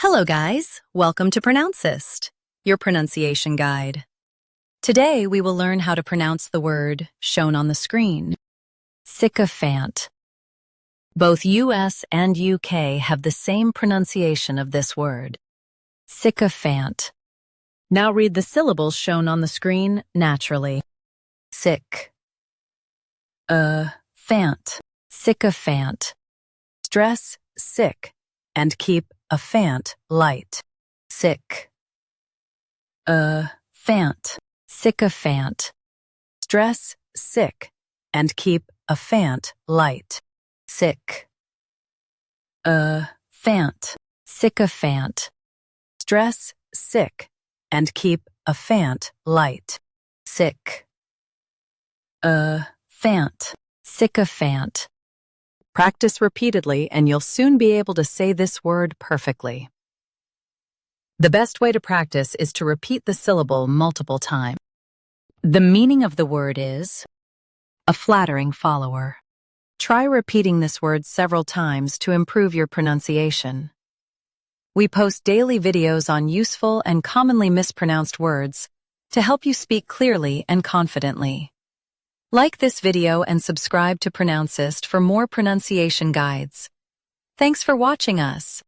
Hello guys, welcome to Pronouncist, your pronunciation guide. Today we will learn how to pronounce the word shown on the screen, sycophant. Both US and UK have the same pronunciation of this word, sycophant. Now read the syllables shown on the screen naturally. Sick, fant, sycophant. Stress sick and keep a fant light. Sick, fant, sycophant. Stress sick and keep a fant light. Sick, fant, sycophant. Stress sick and keep a fant light. Sick, fant, sycophant. Practice repeatedly and you'll soon be able to say this word perfectly. The best way to practice is to repeat the syllable multiple times. The meaning of the word is a flattering follower. Try repeating this word several times to improve your pronunciation. We post daily videos on useful and commonly mispronounced words to help you speak clearly and confidently. Like this video and subscribe to Pronouncist for more pronunciation guides. Thanks for watching us.